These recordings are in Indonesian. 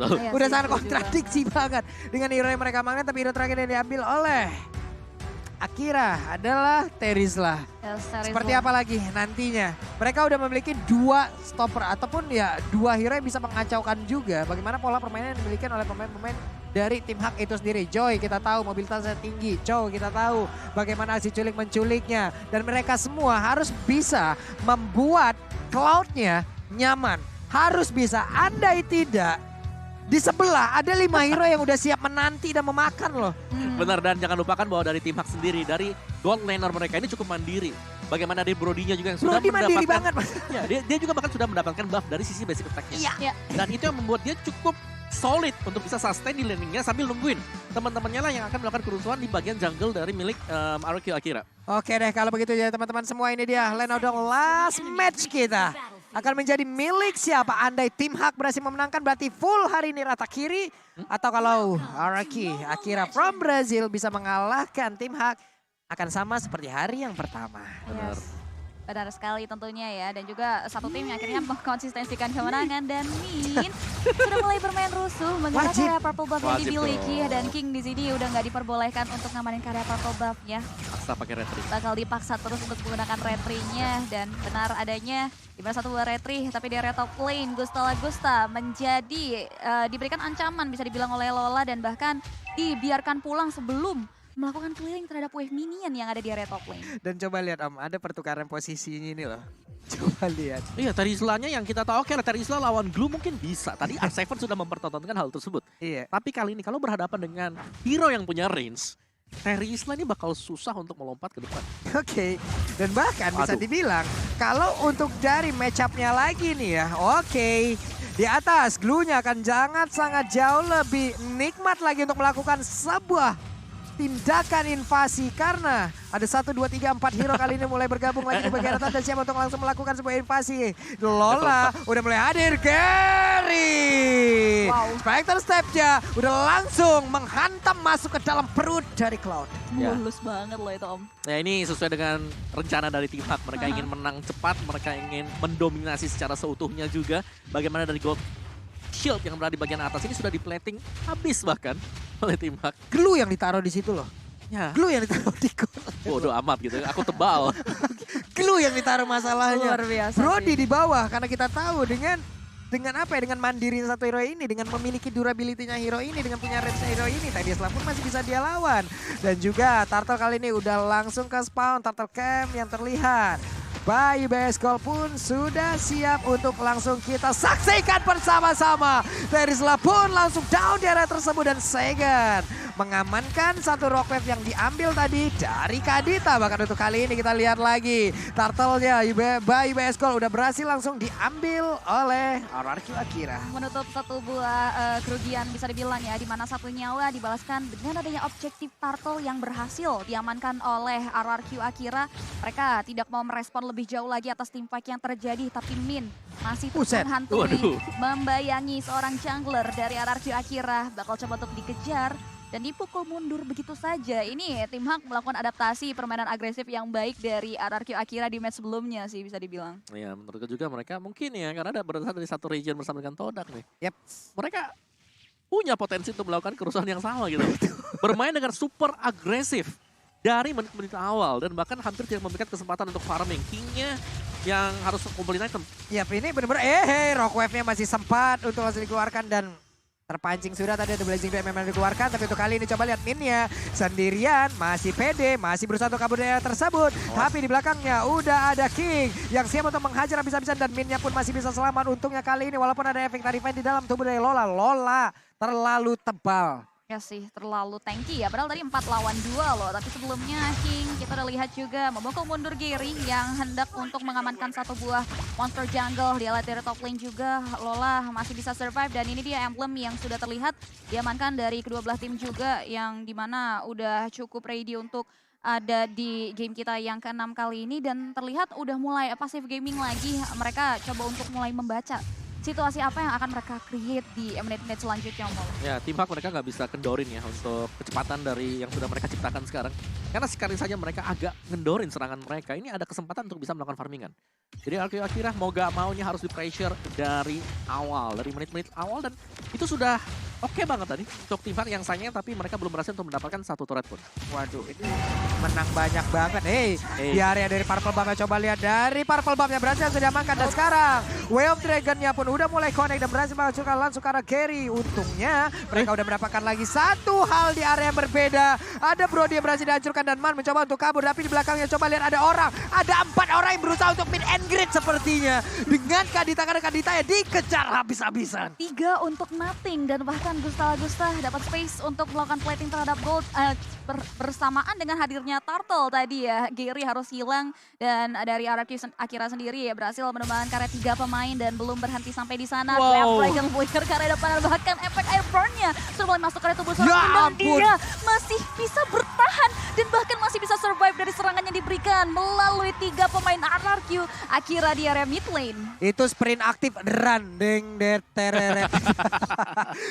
betul. Udah sangat kontradiksi banget dengan hero yang mereka makan, tapi hero terakhir yang diambil oleh Akira adalah Terizla. Seperti apa lagi nantinya? Mereka udah memiliki 2 stopper ataupun ya 2 hero yang bisa mengacaukan juga. Bagaimana pola permainan yang dimiliki oleh pemain-pemain dari tim Hak itu sendiri. Joy kita tahu mobilitasnya tinggi. Chow kita tahu bagaimana si culik menculiknya. Dan mereka semua harus bisa membuat Cloud-nya nyaman. Harus bisa, andai tidak. Di sebelah ada 5 hero yang udah siap menanti dan memakan loh. Benar, dan jangan lupakan bahwa dari tim Hak sendiri, dari gold laner mereka ini cukup mandiri. Bagaimana dari Brody-nya juga yang sudah Brody mandiri banget. Ya, dia juga bahkan sudah mendapatkan buff dari sisi basic attack-nya. Iya. Dan itu yang membuat dia cukup solid untuk bisa sustain di laning-nya sambil nungguin teman-temannya lah yang akan melakukan kerusuhan di bagian jungle dari milik RQ Akira. Oke deh, kalau begitu ya teman-teman semua, ini dia Lane of the last match kita. Akan menjadi milik siapa? Andai tim Hak berhasil memenangkan berarti full hari ini rata kiri. Atau kalau Araki Akira from Brazil bisa mengalahkan tim Hak, akan sama seperti hari yang pertama. Benar. Benar sekali tentunya ya. Dan juga satu tim yang akhirnya mengkonsistensikan kemenangan. Dan Min sudah mulai bermain rusuh menggunakan karya purple buff yang dimiliki. Dan King di sini udah nggak diperbolehkan untuk ngamanin karya purple buff-nya. Paksa pakai retri. Bakal dipaksa terus untuk menggunakan retrinya. Dan benar adanya dimana satu buah retri. Tapi di area top lane Gusta menjadi diberikan ancaman bisa dibilang oleh Lola. Dan bahkan dibiarkan pulang sebelum melakukan clearing terhadap wave minion yang ada di area top lane. Dan coba lihat Om, ada pertukaran posisinya ini loh. Coba lihat. Iya, Terizla-nya yang kita tahu, oke lah Terizla lawan Glue mungkin bisa. Tadi R7 sudah mempertontonkan hal tersebut. Iya. Tapi kali ini kalau berhadapan dengan hero yang punya range, Terizla ini bakal susah untuk melompat ke depan. Oke, dan bahkan bisa Aduh. dibilang kalau untuk dari match up-nya lagi nih ya, oke. Di atas Glue-nya akan sangat jauh lebih nikmat lagi untuk melakukan sebuah tindakan invasi karena ada 1, 2, 3, 4 hero kali ini mulai bergabung lagi di bagian atas dan siap untuk langsung melakukan sebuah invasi. Lola udah mulai hadir, Gary. Wow. Spectre step-nya udah langsung menghantam masuk ke dalam perut dari Cloud. Ya. Mulus banget loh itu Om. Nah ini sesuai dengan rencana dari tim Hak. Mereka ingin menang cepat, mereka ingin mendominasi secara seutuhnya juga. Bagaimana dari Gold Shield yang berada di bagian atas ini sudah di-plating habis bahkan oleh tim Hak. Glue yang ditaruh di situ loh. Ya, Glue yang ditaruh di gol. bodoh amat gitu. Aku tebal. Glue yang ditaruh masalahnya. Luar biasa Brody sih. di bawah karena kita tahu dengan apa ya, dengan mandiri satu hero ini, dengan memiliki durability-nya hero ini, dengan punya range hero ini, tadi Islam pun masih bisa dia lawan. Dan juga Turtle kali ini udah langsung ke spawn, Turtle Camp yang terlihat. Bayu BS Gold pun sudah siap untuk langsung kita saksikan bersama-sama. Terizla pun langsung down di area tersebut dan Sagan mengamankan satu rock wave yang diambil tadi dari Kadita. Bahkan untuk kali ini kita lihat lagi Turtle-nya Bayu BS Gold udah berhasil langsung diambil oleh RRQ Akira. Menutup satu buah kerugian bisa dibilang ya, di mana satu nyawa dibalaskan dengan adanya objektif Turtle yang berhasil diamankan oleh RRQ Akira. Mereka tidak mau merespon lebih jauh lagi atas tim fight yang terjadi, tapi Min masih terus Buset. menghantui, membayangi seorang jungler dari RRQ Akira, bakal coba untuk dikejar dan dipukul mundur begitu saja. Ini tim Hak melakukan adaptasi permainan agresif yang baik dari RRQ Akira di match sebelumnya sih bisa dibilang. Ya, menurutku juga mereka mungkin ya, karena ada berasal dari satu region bersama dengan Todak nih. Yep. Mereka punya potensi untuk melakukan kerusuhan yang sama gitu. Bermain dengan super agresif dari menit-menit awal dan bahkan hampir tidak memberikan kesempatan untuk farming. King-nya yang harus kumpulin item. Yap, ini benar-benar rock wave-nya masih sempat untuk langsung dikeluarkan dan terpancing sudah tadi ada Blazing Beam memang dikeluarkan, tapi untuk kali ini coba lihat Min-nya sendirian, masih pede, masih berusaha untuk kabur dari area tersebut. Tapi di belakangnya udah ada King yang siap untuk menghajar habis-habisan dan Min-nya pun masih bisa selamat. Untungnya kali ini walaupun ada efek Tarifine di dalam tubuh dari Lola, Lola terlalu tebal. Ya sih, terlalu tanky ya. Padahal tadi 4 lawan 2 loh. Tapi sebelumnya King, kita udah lihat juga memukul mundur Gary yang hendak untuk mengamankan satu buah monster jungle. Dia lihat dari top lane juga, Lola masih bisa survive. Dan ini dia emblem yang sudah terlihat diamankan dari kedua belah tim juga. Yang dimana udah cukup ready untuk ada di game kita yang ke-6 kali ini. Dan terlihat udah mulai passive gaming lagi. Mereka coba untuk mulai membaca situasi apa yang akan mereka create di menit-menit selanjutnya, Mo? Ya, tim Hak mereka nggak bisa kendorin ya untuk kecepatan dari yang sudah mereka ciptakan sekarang. Karena sekali saja mereka agak ngendorin serangan mereka, ini ada kesempatan untuk bisa melakukan farmingan. Jadi akhirnya mau gak maunya harus di pressure dari awal, dari menit-menit awal, dan itu sudah oke banget tadi untuk tim Hak yang sayangnya, tapi mereka belum berhasil untuk mendapatkan satu turret pun. Waduh, ini menang banyak banget. Hey. Di area dari Purple Bomb, coba lihat dari Purple Bomb-nya berhasil sudah diamankan. Dan sekarang Way of Dragon-nya pun udah mulai connect dan berhasil menghancurkan langsung ke arah Gary. Untungnya mereka udah mendapatkan lagi satu hal di area yang berbeda. Ada Brody yang berhasil dihancurkan dan Man mencoba untuk kabur, tapi di belakangnya coba lihat ada orang. Ada 4 orang yang berusaha untuk mid and grid sepertinya. Dengan Kadita, karena Kadita ya dikejar habis-habisan. 3 untuk nothing dan bahkan Gusta dapat space untuk melakukan plating terhadap gold bersamaan dengan hadirnya Turtle tadi ya. Gary harus hilang dan dari Akira sendiri ya berhasil menemukan karya 3 pemain dan belum berhenti sampai di sana. Wow. Dragon Flicker karya depan dan bahkan efek air burn-nya sudah mulai masuk ke tubuh Ya seorang dan ampun. dia masih bisa bertahan dan bahkan masih bisa survive dari serangan yang diberikan melalui 3 pemain RRQ Akira di area mid lane. Itu sprint aktif run deng tereret.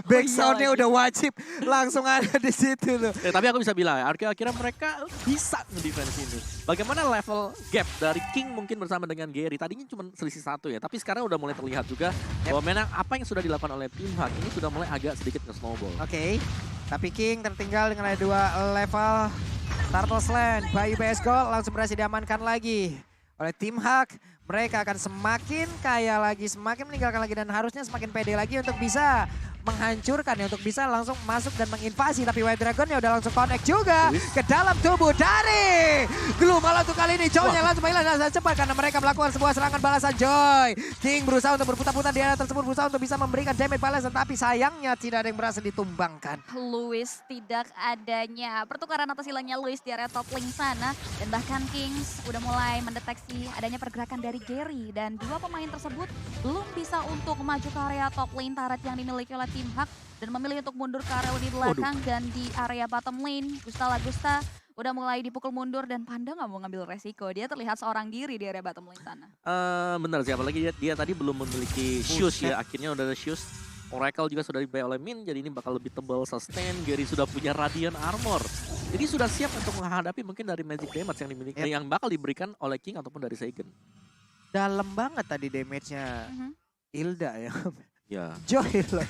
Back sound-nya udah wajib langsung ada di situ loh. Tapi aku bisa bilang ya, akhirnya mereka bisa ngedefense ini. Bagaimana level gap dari King mungkin bersama dengan Gary. Tadinya cuma selisih 1 ya, tapi sekarang udah mulai terlihat juga bahwa memang apa yang sudah dilakukan oleh tim Hak ini sudah mulai agak sedikit nge-snowball. Oke, tapi King tertinggal dengan ada 2 level. Turtle Slant, Bayu BS Gold langsung berhasil diamankan lagi oleh tim Hak. Mereka akan semakin kaya lagi, semakin meninggalkan lagi dan harusnya semakin pede lagi untuk bisa menghancurkan ya, untuk bisa langsung masuk dan menginvasi. Tapi White Dragon ya udah langsung connect juga ke dalam tubuh dari Gloom. Malah untuk kali ini Joy-nya langsung menghilang dan cepat karena mereka melakukan sebuah serangan balasan Joy. King berusaha untuk berputar-putar di area tersebut, berusaha untuk bisa memberikan damage balasan, tapi sayangnya tidak ada yang berhasil ditumbangkan. Lewis tidak adanya pertukaran atas hilangnya Lewis di area top lane sana dan bahkan Kings udah mulai mendeteksi adanya pergerakan dari Gary dan 2 pemain tersebut belum bisa untuk maju ke area top lane turret yang dimiliki oleh tim Hak dan memilih untuk mundur ke area di belakang. Dan di area bottom lane Gusta udah mulai dipukul mundur dan Panda nggak mau ngambil resiko. Dia terlihat seorang diri di area bottom lane sana. Benar sih, apalagi dia tadi belum memiliki shoes ya, akhirnya udah ada shoes. Oracle juga sudah dibayar oleh Min, jadi ini bakal lebih tebal sustain. Gary sudah punya Radiant Armor. Jadi sudah siap untuk menghadapi mungkin dari magic damage yang dimiliki, yang bakal diberikan oleh King ataupun dari Seigen. Dalam banget tadi damage-nya Hilda ya. Ya, Joy loh.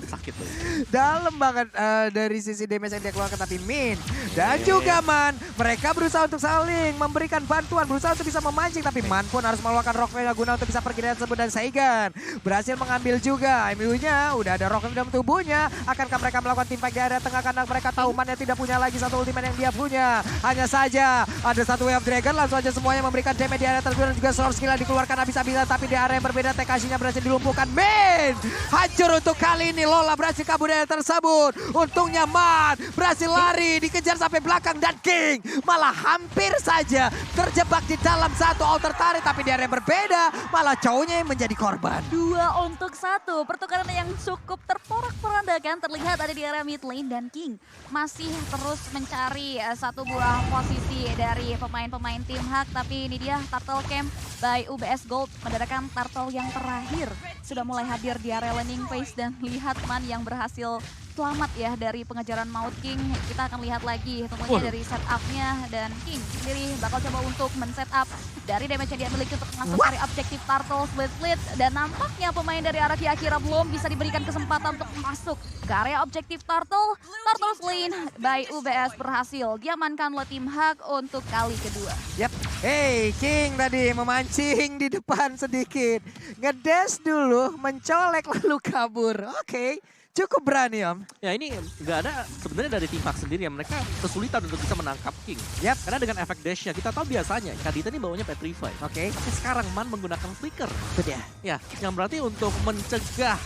sakit loh. Dalam banget dari sisi damage yang dia keluarkan, tapi Min dan juga Man, mereka berusaha untuk saling memberikan bantuan, berusaha untuk bisa memancing, tapi Man pun harus mengeluarkan Rock Vega guna untuk bisa pergi dari tersebut. Dan Saigan berhasil mengambil juga MU-nya, udah ada Rock dalam tubuhnya. Akankah mereka melakukan tim fight di area tengah karena mereka tahu Man yang tidak punya lagi satu ultimate yang dia punya. Hanya saja ada satu Way of Dragon, langsung aja semuanya memberikan damage di area tersebut dan juga Sword skill yang dikeluarkan habis-habisan, tapi di area yang berbeda Tekashi-nya berhasil dilumpuhkan. Min hancur untuk kali ini. Lola berhasil kabur dari tersebut. Untungnya Man berhasil lari, dikejar sampai belakang dan King malah hampir saja terjebak di dalam satu altar turret, tapi di area berbeda malah cowoknya yang menjadi korban. 2 untuk 1, pertukaran yang cukup terporak-porandakan terlihat ada di area mid lane dan King masih terus mencari satu buah posisi dari pemain-pemain tim Hak, tapi ini dia Turtle Camp by UBS Gold mendapatkan Turtle yang terakhir sudah mulai hadir di area landing phase dan lihat Man yang berhasil selamat ya dari pengejaran Maut King. Kita akan lihat lagi tentunya dari setup-nya dan King sendiri bakal coba untuk men-setup dari damage yang dia miliki untuk masuk dari objektif Turtle Split dan nampaknya pemain dari arah Akira belum bisa diberikan kesempatan untuk masuk ke area objektif Turtle. Turtle Lane by UBS berhasil diamankan oleh tim Hak untuk kali kedua. Yap. Hey, King tadi memancing di depan sedikit. Ngedash dulu, mencolek lalu kabur. Oke. Cukup berani Om. Ya ini nggak ada sebenarnya dari tim Hak sendiri ya, mereka kesulitan untuk bisa menangkap King. Yap. Karena dengan efek dashnya kita tahu biasanya Kadita ini bawanya Petrify. Oke. Tapi sekarang Man menggunakan flicker. Itu dia. Ya, yang berarti untuk mencegah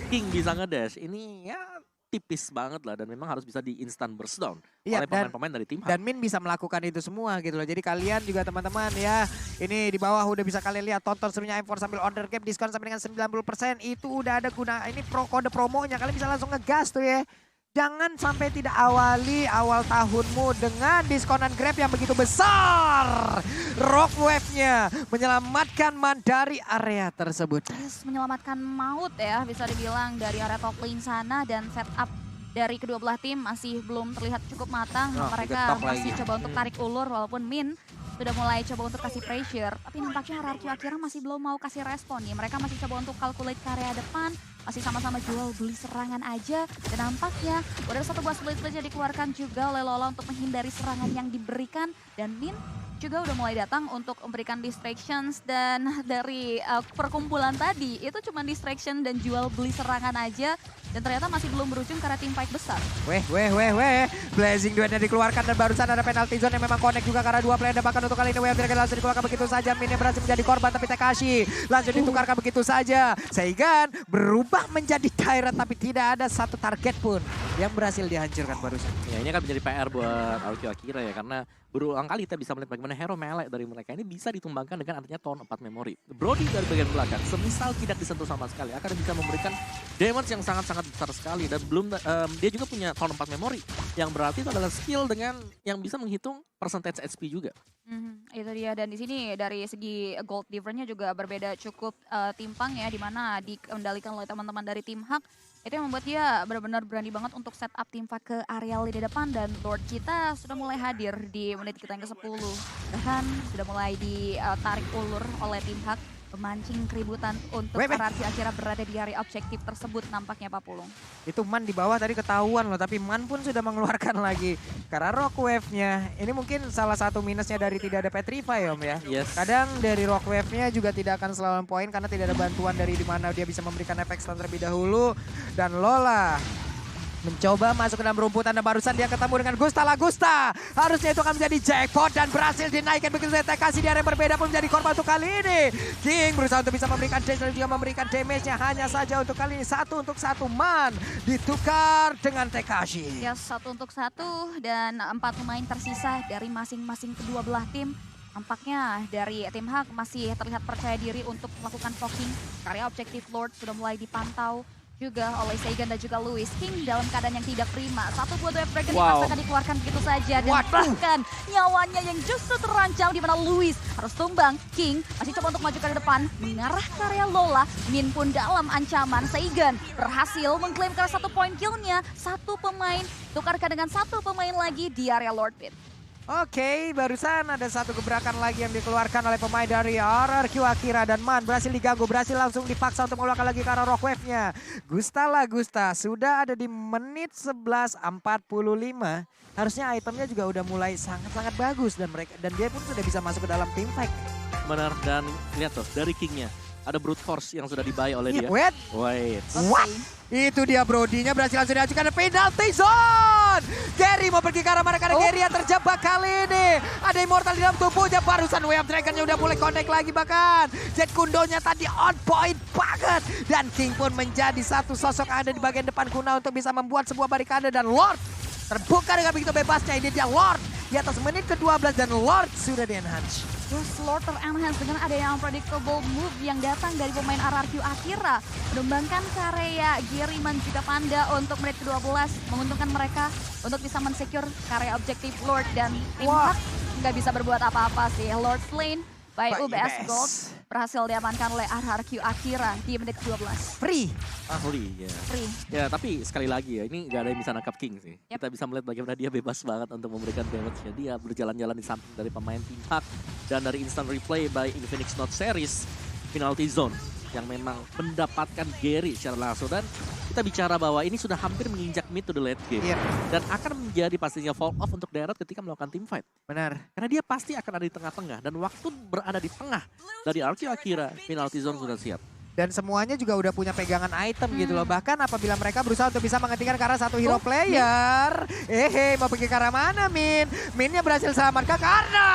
King bisa ngedash ini ya tipis banget lah dan memang harus bisa di instant burst down oleh pemain-pemain dari tim Hak. Dan Min bisa melakukan itu semua gitu loh. Jadi kalian juga teman-teman ya, ini di bawah udah bisa kalian lihat, tonton serunya M4 sambil order cap diskon sampai dengan 90%. Itu udah ada guna, ini kode promonya, kalian bisa langsung ngegas tuh ya. Jangan sampai tidak awali awal tahunmu dengan diskonan Grab yang begitu besar. Rock Wave-nya menyelamatkan Man dari area tersebut. Yes, menyelamatkan maut ya bisa dibilang dari area top lane sana, dan setup dari kedua belah tim masih belum terlihat cukup matang. Mereka masih coba untuk tarik ulur walaupun Min sudah mulai coba untuk kasih pressure. Tapi nampaknya RRQ akhirnya masih belum mau kasih respon nih. Mereka masih coba untuk calculate ke area depan. Masih sama-sama jual beli serangan aja. Dan nampaknya udah satu buah split yang dikeluarkan juga oleh Lola untuk menghindari serangan yang diberikan. Dan Min juga udah mulai datang untuk memberikan distractions, dan dari perkumpulan tadi itu cuma distraction dan jual beli serangan aja, dan ternyata masih belum berujung karena team fight besar. Weh. Blazing duetnya dikeluarkan dan barusan ada penalty zone yang memang connect juga karena dua player, dan bahkan untuk kali ini WM Dragon langsung dikeluarkan begitu saja. Minnya berhasil menjadi korban, tapi Tekashi langsung ditukarkan begitu saja. Seigan berubah menjadi Tyrant, tapi tidak ada satu target pun yang berhasil dihancurkan barusan. Ya ini kan menjadi PR buat RRQ Akira ya, karena berulang kali kita bisa melihat bagaimana hero melee dari mereka ini bisa ditumbangkan dengan adanya Town 4 Memory. Brody dari bagian belakang, semisal tidak disentuh sama sekali, akan bisa memberikan damage yang sangat-sangat besar sekali. Dan belum dia juga punya Town 4 Memory, yang berarti itu adalah skill dengan yang bisa menghitung percentage HP juga. Itu dia, dan di sini dari segi gold difference-nya juga berbeda cukup timpang ya, di mana dikendalikan oleh teman-teman dari tim Hak. Itu yang membuat dia benar-benar berani banget untuk set up tim fight ke area di depan, dan Lord kita sudah mulai hadir di menit kita yang ke-10. Bahkan sudah mulai ditarik ulur oleh tim Hak, memancing keributan untuk RRQ akhirnya berada di area objektif tersebut nampaknya Pak Pulung. Itu Man di bawah tadi ketahuan loh, tapi Man pun sudah mengeluarkan lagi. Karena Rock Wave-nya, ini mungkin salah satu minusnya dari tidak ada Petrify Om ya. Yes. Kadang dari Rock Wave-nya juga tidak akan selalu poin karena tidak ada bantuan dari dimana dia bisa memberikan efek stun terlebih dahulu. Dan Lola mencoba masuk ke dalam rumputan, dan barusan dia ketemu dengan Gusta Lagusta. Harusnya itu akan menjadi jackpot dan berhasil dinaikkan begitu saja. Kasih di area berbeda pun menjadi korban untuk kali ini. King berusaha untuk bisa memberikan damage dan juga memberikan damage-nya hanya saja untuk kali ini 1 untuk 1 Man ditukar dengan Tekashi. Ya 1 untuk 1, dan 4 pemain tersisa dari masing-masing kedua belah tim. Nampaknya dari tim Hak masih terlihat percaya diri untuk melakukan poking. Karya objektif Lord sudah mulai dipantau juga oleh Seigan dan juga Louis. King dalam keadaan yang tidak prima. Satu buah Wave Dragon dipaksakan dikeluarkan begitu saja. Dan bahkan nyawanya yang justru terancam, di mana Louis harus tumbang. King masih coba untuk maju ke depan, mengarah ke area Lola. Min pun dalam ancaman. Seigan berhasil mengklaim ke 1 poin killnya. 1 pemain tukarkan dengan 1 pemain lagi di area Lord Pit. Oke, barusan ada 1 gebrakan lagi yang dikeluarkan oleh pemain dari RRQ Akira, dan Man berhasil diganggu, berhasil langsung dipaksa untuk mengeluarkan lagi ke arah Rock Wave-nya. Gusta Lagusta sudah ada di menit 11.45. Harusnya itemnya juga udah mulai sangat-sangat bagus, dan dia pun sudah bisa masuk ke dalam team fight. Benar, dan lihat tuh dari King-nya ada brute force yang sudah dibuy oleh dia. Wait. What? Itu dia Brody-nya berhasil langsung diajukan ke penalty zone. Gary mau pergi ke arah mana, karena Gary yang terjebak kali ini. Ada immortal di dalam tubuhnya, barusan WM Dragon-nya udah mulai connect lagi bahkan. Jet Kundonya tadi on point banget. Dan King pun menjadi satu sosok ada di bagian depan Kuna untuk bisa membuat sebuah barikade, dan Lord terbuka dengan begitu bebasnya. Ini dia Lord di atas menit ke-12, dan Lord sudah di-enhance. Yes, Lord ter-enhance dengan adanya unpredictable move yang datang dari pemain RRQ Akira. Menumbangkan karya Giriman juga Panda untuk menit ke-12. Menguntungkan mereka untuk bisa mensecure karya objektif Lord, dan tim Hak nggak bisa berbuat apa-apa sih. Lord slain by UBS Gold berhasil diamankan oleh RRQ Akira di menit ke-12. Free Ya. Free. Ya, tapi sekali lagi ya, ini nggak ada yang bisa nangkap King sih. Kita bisa melihat bagaimana dia bebas banget untuk memberikan damage-nya. Dia berjalan-jalan di samping dari pemain tim Hak, dan dari instant replay by Infinix Note Series, penalty zone yang memang mendapatkan Gary secara langsung. Dan kita bicara bahwa ini sudah hampir menginjak mid to the late game. Dan akan menjadi pastinya fall off untuk Darat ketika melakukan team fight. Benar. Karena dia pasti akan ada di tengah-tengah, dan waktu berada di tengah dari RRQ Akira, penalty zone sudah siap. Dan semuanya juga udah punya pegangan item gitu loh. Bahkan apabila mereka berusaha untuk bisa menghentikan karena 1 hero player. Mau pergi ke arah mana Min? Minnya berhasil selamatkan karena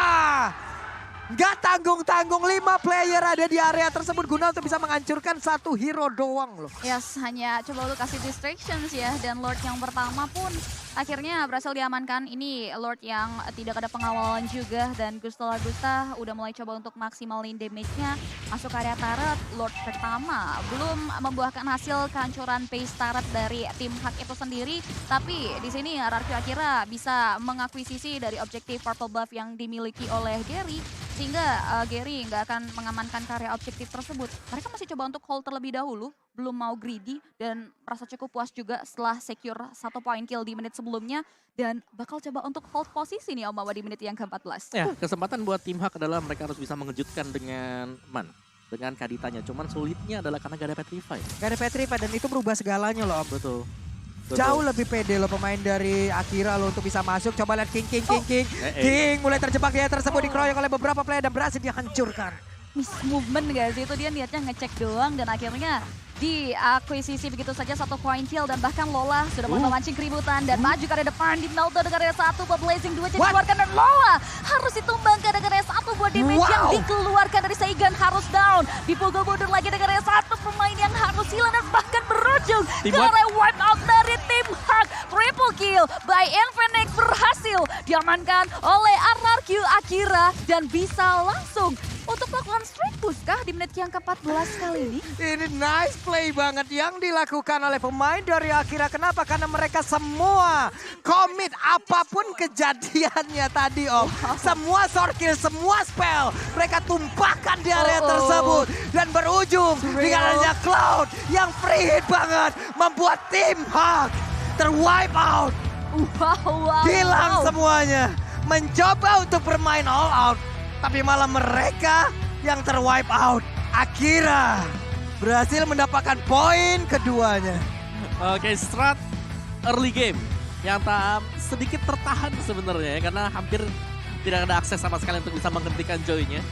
Nggak tanggung-tanggung, 5 player ada di area tersebut guna untuk bisa menghancurkan satu hero doang loh. Yes, hanya coba lu kasih distractions ya. Dan Lord yang pertama pun akhirnya berhasil diamankan. Ini Lord yang tidak ada pengawalan juga. Dan Gusta Lagusta udah mulai coba untuk maksimalin damage-nya. Masuk ke area turret, Lord pertama belum membuahkan hasil kehancuran base turret dari tim Hak itu sendiri. Tapi di sini Rarky Akira bisa mengakuisisi dari objektif purple buff yang dimiliki oleh Gary. Sehingga Gary nggak akan mengamankan karya objektif tersebut. Mereka masih coba untuk hold terlebih dahulu, belum mau greedy dan merasa cukup puas juga setelah secure 1 point kill di menit sebelumnya. Dan bakal coba untuk hold posisi nih Om Mawa di menit yang ke-14. Ya, kesempatan buat tim Hak adalah mereka harus bisa mengejutkan dengan dengan Kaditanya. Cuman sulitnya adalah karena gak ada Petrify. Gak ada Petrify dan itu berubah segalanya loh Om. Betul. Jauh lebih pede loh pemain dari Akira loh untuk bisa masuk. Coba lihat King. King mulai terjebak dia tersebut dikeroyok oleh beberapa player dan berhasil dihancurkan. Miss movement gak sih itu, dia niatnya ngecek doang dan akhirnya diakuisisi begitu saja 1 point kill. Dan bahkan Lola sudah mulai memancing keributan dan maju ke area depan di Melto dengan area 1 buat Blazing 2 dikeluarkan dan Lola harus ditumbangkan dengan area 1 buat damage yang dikeluarkan dari Saigon harus down. Dipukul mundur lagi dengan area 1 pemain yang harus hilang dan bahkan berujung ke area wipe out dari tim Hak. Triple kill by Infinix berhasil diamankan oleh RRQ Akira dan bisa langsung untuk melakukan straight push kah di menit yang ke-14 kali ini? Ini nice play banget yang dilakukan oleh pemain dari Akira. Kenapa? Karena mereka semua komit apapun kejadiannya tadi Om. Semua sword kill, semua spell mereka tumpahkan di area tersebut. Dan berujung dengan adanya Cloud yang free hit banget. Membuat tim Hak terwipe out. Hilang semuanya. Mencoba untuk bermain all out. Tapi malah mereka yang terwipe out. Akira berhasil mendapatkan poin keduanya. Oke, strat early game yang sedikit tertahan sebenarnya ya, karena hampir tidak ada akses sama sekali untuk bisa menghentikan Joy-nya.